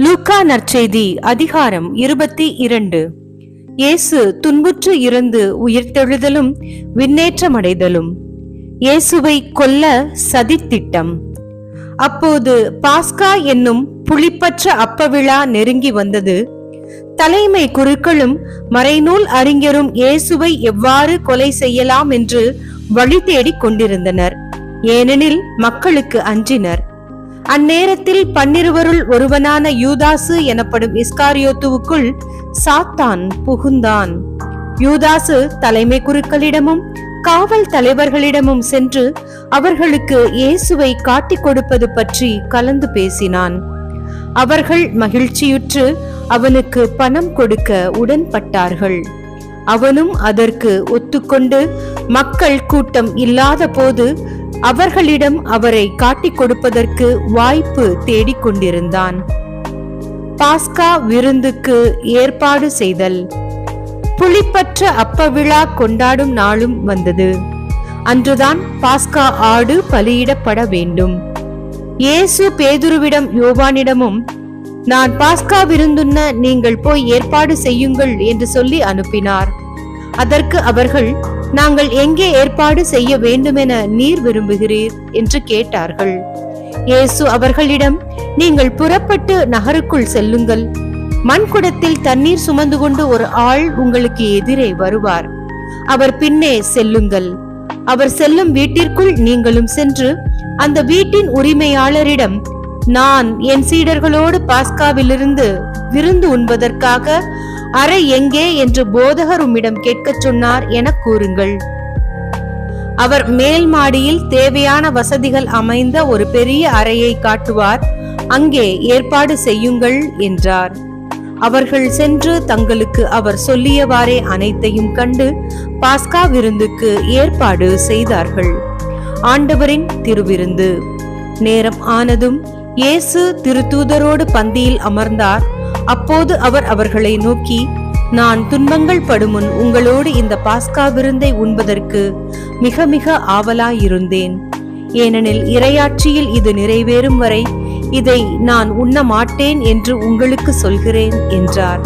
லூக்கா நற்செய்தி அதிகாரம் 22. இயேசு துன்புற்று இறந்து உயிர்த்தெழுதலும் விண்ணேற்றமடைதலும். இயேசுவை கொல்ல சதித்திட்டம். அப்போது பாஸ்கா என்னும் புளிப்பற்ற அப்ப விழா நெருங்கி வந்தது. தலைமை குருக்களும் மறைநூல் அறிஞரும் இயேசுவை எவ்வாறு கொலை செய்யலாம் என்று வழி தேடிக் கொண்டிருந்தனர். ஏனெனில் மக்களுக்கு அஞ்சினர். அந்நேரத்தில் 12 ஒருவனான யூதாசு எனப்படும் இஸ்காரியோத்துவுக்குள் சாத்தான் புகுந்தான். யூதாசு தலைமை குருக்களிடமும் காவல் தலைவர்களிடமும் சென்று அவர்களுக்கு இயேசுவை காட்டிக் கொடுப்பது பற்றி கலந்து பேசினான். அவர்கள் மகிழ்ச்சியுற்று அவனுக்கு பணம் கொடுக்க உடன்பட்டார்கள். அவனும் அதற்கு ஒத்துக்கொண்டு மக்கள் கூட்டம் இல்லாத போது அவர்களிடம் அவரை காட்டிக் கொடுப்பதற்கு வாய்ப்பு தேடிக்கொண்டிருந்தான். பாஸ்கா விருந்துக்கு ஏற்பாடு செய்தல். புளிப்பற்ற அப்ப விழா கொண்டாடும் நாளும் வந்தது. அன்றுதான் பாஸ்கா ஆடு பலியிடப்பட வேண்டும். இயேசு பேதுருவிடம் யோவானிடமும், நான் பாஸ்கா விருந்துண்ண நீங்கள் போய் ஏற்பாடு செய்யுங்கள் என்று சொல்லி அனுப்பினார். அதற்கு அவர்கள், நாங்கள் எங்கே ஏற்பாடு செய்ய வேண்டுமென நீர் விரும்புகிறீர் என்று கேட்டார்கள். இயேசு அவர்களிடம், நீங்கள் புறப்பட்டு நகருக்குள் செல்லுங்கள். மண்குடத்தில் தண்ணீர் சுமந்து கொண்டு ஒரு ஆள் உங்களுக்கு எதிரே வருவார். அவர் பின்னே செல்லுங்கள். அவர் செல்லும் வீட்டிற்குள் நீங்களும் சென்று அந்த வீட்டின் உரிமையாளரிடம், நான் என் சீடர்களோடு பாஸ்காவிலிருந்து விருந்து உண்பதற்காக அறை எங்கே என்று போதகர் உம்மிடம் கேட்கச் சொன்னார் என கூறுங்கள். அவர் மேல் மாடியில் தேவையான வசதிகள் அமைந்த ஒரு பெரிய அறையை காட்டுவார். அங்கே ஏற்பாடு செய்யுங்கள் என்றார். அவர்கள் சென்று தங்களுக்கு அவர் சொல்லியவாறே அனைத்தையும் கண்டு பாஸ்கா விருந்துக்கு ஏற்பாடு செய்தார்கள். ஆண்டவரின் திருவிருந்து. நேரம் ஆனதும் இயேசு திருத்தூதரோடு பந்தியில் அமர்ந்தார். அப்போது அவர் அவர்களை நோக்கி, நான் துன்பங்கள் படுமுன் உங்களோடு இந்த பாஸ்கா விருந்தை உண்பதற்கு மிக மிக ஆவலாயிருந்தேன். ஏனெனில் இறையாட்சியில் இது நிறைவேறும் வரை இதை நான் உண்ண மாட்டேன் என்று உங்களுக்கு சொல்கிறேன் என்றார்.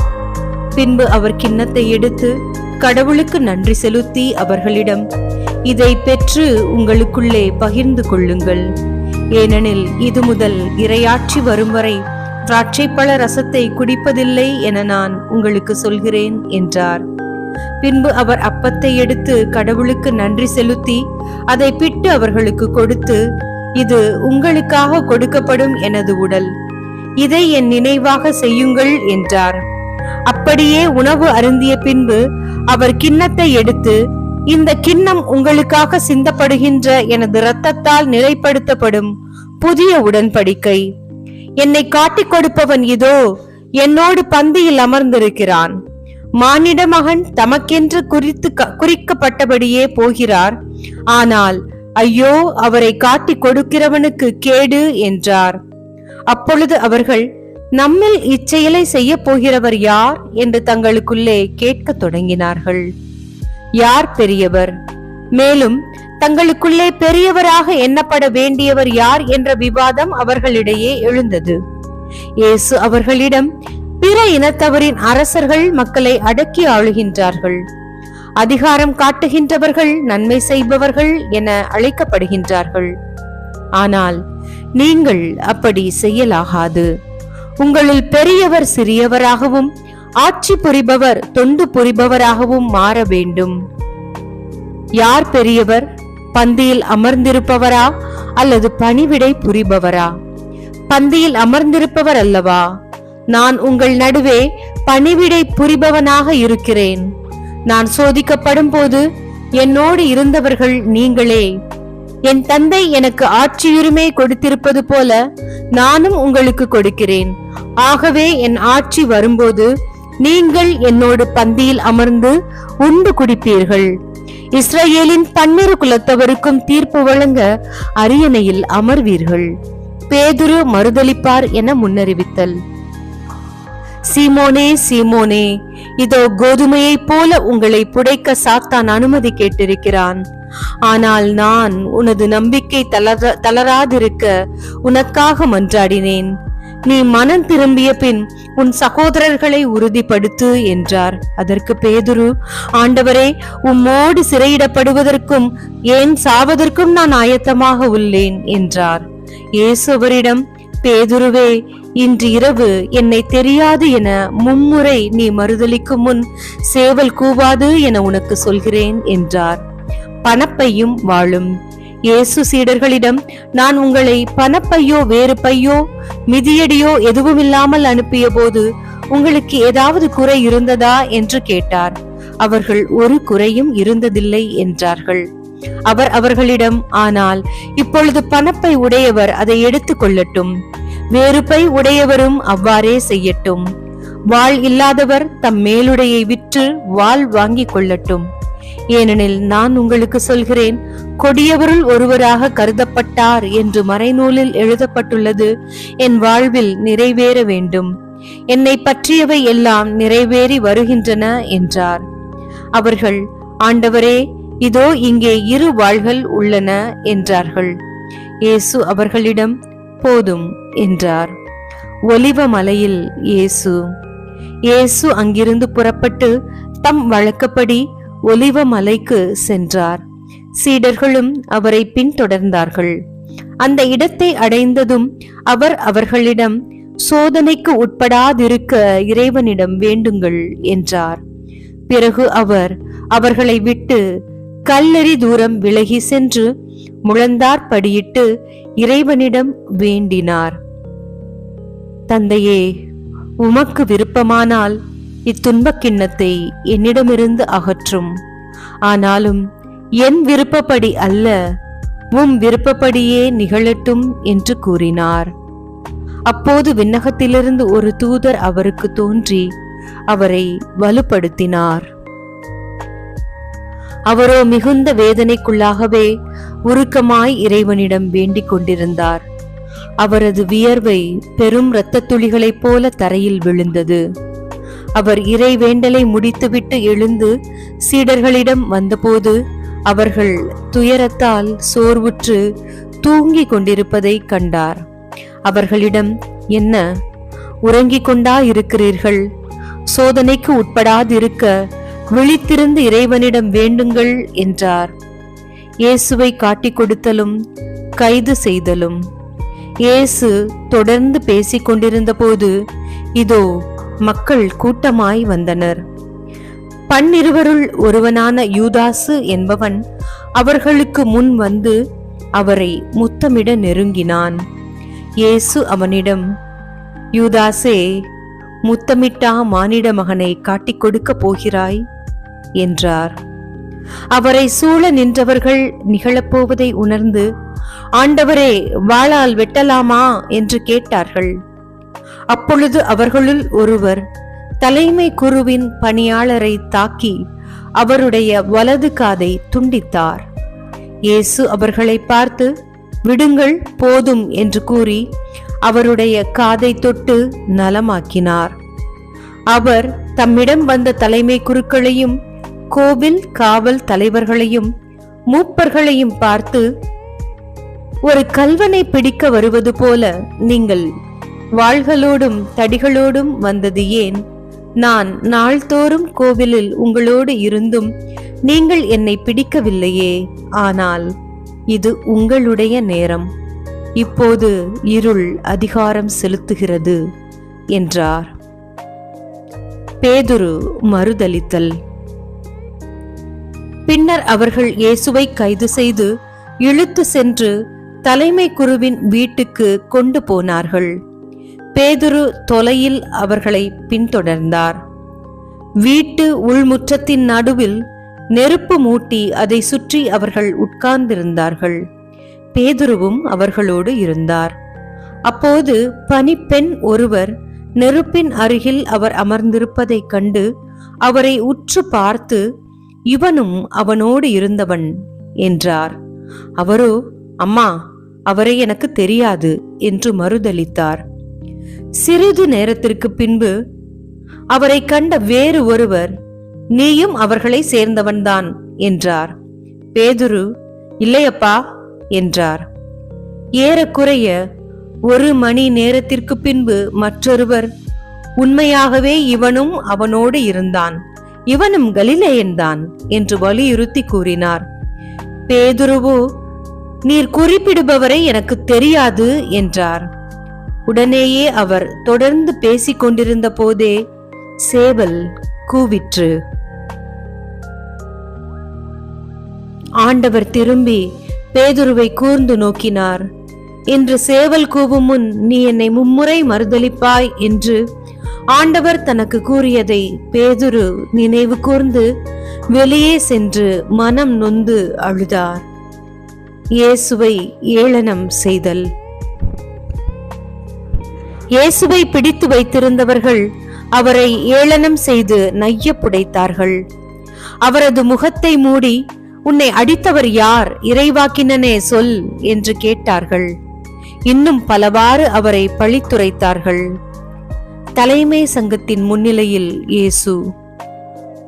பின்பு அவர் கிண்ணத்தை எடுத்து கடவுளுக்கு நன்றி செலுத்தி அவர்களிடம், இதை பெற்று உங்களுக்குள்ளே பகிர்ந்து கொள்ளுங்கள். ஏனெனில் இது முதல் இறையாட்சி வரும் வரை திராட்சைப்பழ ரசத்தை குடிப்பதில்லை என நான் உங்களுக்கு சொல்கிறேன் என்றார். பின்பு அவர் அப்பத்தை எடுத்து கடவுளுக்கு நன்றி செலுத்தி அதை பிட்டு அவர்களுக்கு கொடுத்து, இது உங்களுக்காக கொடுக்கப்படும் எனது உடல். இதை என் நினைவாக செய்யுங்கள் என்றார். அப்படியே உணவு அருந்திய பின்பு அவர் கிண்ணத்தை எடுத்து, இந்த கிண்ணம் உங்களுக்காக சிந்தப்படுகின்ற எனது இரத்தத்தால் நிலைப்படுத்தப்படும் புதிய உடன்படிக்கை. என்னை காட்டிக் கொடுப்பவன் இதோ என்னோடு பந்தியில் அமர்ந்திருக்கிறான். மானிட மகன் தமக்கென்று குறிக்கப்பட்டபடியே போகிறார். ஆனால் ஐயோ, அவரை காட்டிக் கொடுக்கிறவனுக்கு கேடு என்றார். அப்பொழுது அவர்கள், நம்மில் இச்செயலை செய்ய போகிறவர் யார் என்று தங்களுக்குள்ளே கேட்க தொடங்கினார்கள். யார் பெரியவர்? மேலும் தங்களுக்குள்ளே பெரியவராக எண்ணப்பட வேண்டியவர் யார் என்ற விவாதம் அவர்களிடையே எழுந்தது. இயேசு அவர்களிடம், பிற இனத்தவரின் அரசர்கள் மக்களை அடக்கி ஆளுகின்றார்கள். அதிகாரம் காட்டுகின்றவர்கள் நன்மை செய்பவர்கள் என அழைக்கப்படுகின்றார்கள். ஆனால் நீங்கள் அப்படி செய்யலாகாது. உங்களில் பெரியவர் சிறியவராகவும் ஆட்சி புரிபவர் தொண்டு புரிபவராகவும் மாற வேண்டும். யார் பெரியவர்? பந்தியில் அமர்ந்திருப்பவரா அல்லது பணிவிடை புரிபவரா? பந்தியில் அமர்ந்திருப்பவர் அல்லவா? நான் உங்கள் நடுவே பணிவிடை புரிபவனாக இருக்கிறேன். நான் சோதிக்கப்படும் போது என்னோடு இருந்தவர்கள் நீங்களே. என் தந்தை எனக்கு ஆட்சியுரிமை கொடுத்திருப்பது போல நானும் உங்களுக்கு கொடுக்கிறேன். ஆகவே என் ஆட்சி வரும்போது நீங்கள் என்னோடு பந்தியில் அமர்ந்து உண்டு குடிப்பீர்கள். இஸ்ரவேலின் 12 குலத்தவருக்கும் தீர்ப்பு வழங்க அரியணையில் அமர்வீர்கள். பேதுரு மறுதலிப்பார் என முன்னறிவித்தல். சீமோனே, சீமோனே, இதோ கோதுமையைப் போல உங்களை புடைக்க சாத்தான் அனுமதி கேட்டிருக்கிறான். ஆனால் நான் உனது நம்பிக்கை தளராதிருக்க உனக்காக மன்றாடினேன். நீ மனம் திரும்பிய பின் உன் சகோதரர்களை உறுதிப்படுத்து என்றார். அதற்கு பேதுரு, ஆண்டவரே, உம்மோடு சிறையிடப்படுவதற்கும் ஏன் சாவதற்கும் நான் ஆயத்தமாக உள்ளேன் என்றார். இயேசு அவரிடம், பேதுருவே, இன்று இரவு என்னை தெரியாது என மும்முறை நீ மறுதலிக்கும் முன் சேவல் கூவாது என உனக்கு சொல்கிறேன் என்றார். பணப்பையும் வாளும். இயேசு சீடர்களிடம், நான் உங்களை பணப்பையோ வேறு பையோ மிதியடியோ எதுவுமில்லாமல் அனுப்பிய போது உங்களுக்கு ஏதாவது குறை இருந்ததா என்று கேட்டார். அவர்கள் ஒரு குறையும் இருந்ததில்லை என்றார்கள். அவர் அவர்களிடம், ஆனால் இப்பொழுது பணப்பை உடையவர் அதை எடுத்துக் கொள்ளட்டும், வேறு பை உடையவரும் அவ்வாறே செய்யட்டும். வாள் இல்லாதவர் தம் மேலுடையை விற்று வாள் வாங்கிக் கொள்ளட்டும். ஏனெனில் நான் உங்களுக்கு சொல்கிறேன், கொடியவருள் ஒருவராக கருதப்பட்டார் என்று மறைநூலில் எழுதப்பட்டுள்ளது என் வாழ்வில் நிறைவேற வேண்டும். என்னை பற்றியவை எல்லாம் நிறைவேறி வருகின்றன என்றார். அவர்கள், ஆண்டவரே, இதோ இங்கே 2 வாள்கள் உள்ளன என்றார்கள். இயேசு அவர்களிடம், போதும் என்றார். ஒலிவ மலையில் இயேசு அங்கிருந்து புறப்பட்டு தம் வழக்கப்படி ஒலிவ மலைக்கு சென்றார். சீடர்களும் அவரை பின்தொடர்ந்தார்கள். அந்த இடத்தை அடைந்ததும் அவர் அவர்களிடம், சோதனைக்கு உட்படாதிருக்க இறைவனிடம் வேண்டுங்கள் என்றார். பிறகு அவர் அவர்களை விட்டு கல்லெறி தூரம் விலகி சென்று முழந்தார்படியிட்டு இறைவனிடம் வேண்டினார். தந்தையே, உமக்கு விருப்பமானால் இத்துன்பக் கிண்ணத்தை என்னிடமிருந்து அகற்றும். ஆனாலும் என் விருப்பப்படி அல்ல, உம் விருப்பப்படியே நிகழட்டும் என்று கூறினார். அப்போது விண்ணகத்திலிருந்து ஒரு தூதர் அவருக்கு தோன்றி அவரை வலுப்படுத்தினார். அவரோ மிகுந்த வேதனைக்குள்ளாகவே உருக்கமாய் இறைவனிடம் வேண்டிக் கொண்டிருந்தார். அவரது வியர்வை பெரும் இரத்தத் துளிகளைப் போல தரையில் விழுந்தது. அவர் இறை வேண்டலை முடித்துவிட்டு எழுந்து சீடர்களிடம் வந்தபோது அவர்கள் துயரத்தால் சோர்வுற்று தூங்கிக் கொண்டிருப்பதை கண்டார். அவர்களிடம், என்ன, உறங்கிக் கொண்டா இருக்கிறீர்கள்? சோதனைக்கு உட்படாதிருக்க விழித்திருந்து இறைவனிடம் வேண்டுங்கள் என்றார். இயேசுவை காட்டிக் கொடுத்தலும் கைது செய்தலும். இயேசு தொடர்ந்து பேசிக் கொண்டிருந்த போது இதோ மக்கள் கூட்டமாய் வந்தனர். 12 ஒருவனான யூதாசு என்பவன் அவர்களுக்கு முன் வந்து அவரை முத்தமிட நெருங்கினான். இயேசு அவனிடம், யூதாசே, முத்தமிட்டா மானிட மகனை காட்டிக் கொடுக்க போகிறாய் என்றார். அவரை சூழ நின்றவர்கள் நிகழப்போவதை உணர்ந்து, ஆண்டவரே, வாளால் வெட்டலாமா என்று கேட்டார்கள். அப்பொழுது அவர்களுள் ஒருவர் தலைமை குருவின் பணியாளரை தாக்கி அவருடைய வலது காதை துண்டித்தார். இயேசு அவர்களை பார்த்து, விடுங்கள், போதும் என்று கூறி அவருடைய காதை தொட்டு நலமாக்கினார். அவர் தம்மிடம் வந்த தலைமை குருக்களையும் கோவில் காவல் தலைவர்களையும் மூப்பர்களையும் பார்த்து, ஒரு கல்வனை பிடிக்க வருவது போல நீங்கள் வாள்களோடும் தடிகளோடும் வந்தது ஏன்? நான் நாள்தோறும் கோவிலில் உங்களோடு இருந்தும் நீங்கள் என்னை பிடிக்கவில்லையே. ஆனால் இது உங்களுடைய நேரம். இப்போது இருள் அதிகாரம் செலுத்துகிறது என்றார். பேதுரு மறுதலித்தல். பின்னர் அவர்கள் இயேசுவை கைது செய்து இழுத்து சென்று தலைமை குருவின் வீட்டுக்கு கொண்டு போனார்கள். பேதுரு தொலையில் அவர்களை பின்தொடர்ந்தார். வீட்டு உள்முற்றத்தின் நடுவில் நெருப்பு மூட்டி அதை சுற்றி அவர்கள் உட்கார்ந்திருந்தார்கள். பேதுருவும் அவர்களோடு இருந்தார். அப்போது பணிப்பெண் ஒருவர் நெருப்பின் அருகில் அவர் அமர்ந்திருப்பதைக் கண்டு அவரை உற்று பார்த்து, இவனும் அவனோடு இருந்தவன் என்றார். அவரோ, அம்மா, அவரை எனக்கு தெரியாது என்று மறுதலித்தார். சிறிது நேரத்திற்கு பின்பு அவரை கண்ட வேறு ஒருவர், நீயும் அவர்களை சேர்ந்தவன்தான் என்றார். பேதுரு, இல்லையப்பா என்றார். ஏறக்குறைய 1 மணி நேரத்திற்கு பின்பு மற்றொருவர், உண்மையாகவே இவனும் அவனோடு இருந்தான், இவனும் கலிலேயன்தான் என்று வலியுறுத்தி கூறினார். பேதுருவோ, நீர் குறிப்பிடுபவரை எனக்கு தெரியாது என்றார். உடனேயே அவர் தொடர்ந்து பேசிக் கொண்டிருந்த போதே சேவல் கூவிற்று. ஆண்டவர் திரும்பி பேதுருவை கூர்ந்து நோக்கினார். இன்று சேவல் கூவும் முன் நீ என்னை 3 முறை மறுதலிப்பாய் என்று ஆண்டவர் தனக்கு கூறியதை பேதுரு நினைவு கூர்ந்து வெளியே சென்று மனம் நொந்து அழுதார். இயேசுவை ஏளனம் செய்தல். இயேசுவை பிடித்து வைத்திருந்தவர்கள் அவரை ஏளனம் செய்து நைய புடைத்தார்கள். அவரது முகத்தை மூடி, உன்னை அடித்தவர் யார், இறைவாக்கினனே சொல் என்று கேட்டார்கள். இன்னும் பலவாறு அவரை பழித்துரைத்தார்கள். தலைமை சங்கத்தின் முன்னிலையில் இயேசு.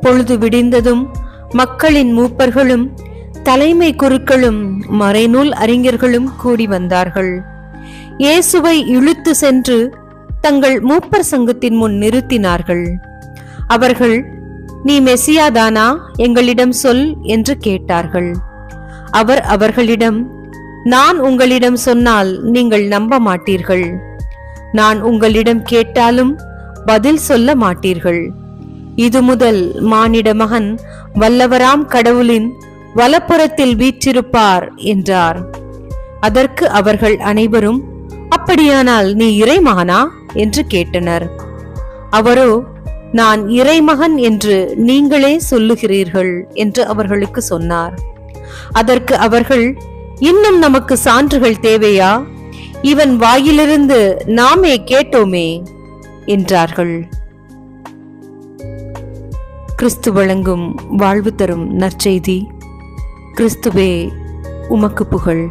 பொழுது விடிந்ததும் மக்களின் மூப்பர்களும் தலைமை குருக்களும் மறைநூல் அறிஞர்களும் கூடி வந்தார்கள். இயேசுவை இழுத்து சென்று தங்கள் மூப்பர் சங்கத்தின் முன் நிறுத்தினார்கள். அவர்கள், நீ மெசியாதானா, எங்களிடம் சொல் என்று கேட்டார்கள். அவர் அவர்களிடம், நான் உங்களிடம் சொன்னால் நீங்கள் நம்ப மாட்டீர்கள், நான் உங்களிடம் கேட்டாலும் பதில் சொல்ல மாட்டீர்கள். இது முதல் மானிட மகன் வல்லவராம் கடவுளின் வலப்புறத்தில் வீற்றிருப்பார் என்றார். அதற்கு அவர்கள் அனைவரும், அப்படியானால் நீ இறைமகனா என்று கேட்டனர். அவரோ, நான் இறைமகன் என்று நீங்களே சொல்லுகிறீர்கள் என்று அவர்களுக்கு சொன்னார். அதற்கு அவர்கள், இன்னும் நமக்கு சான்றுகள் தேவையா? இவன் வாயிலிருந்து நாமே கேட்டோமே என்றார்கள். கிறிஸ்து வழங்கும் வாழ்வு தரும் நற்செய்தி. கிறிஸ்துவே உமக்கு புகழ்.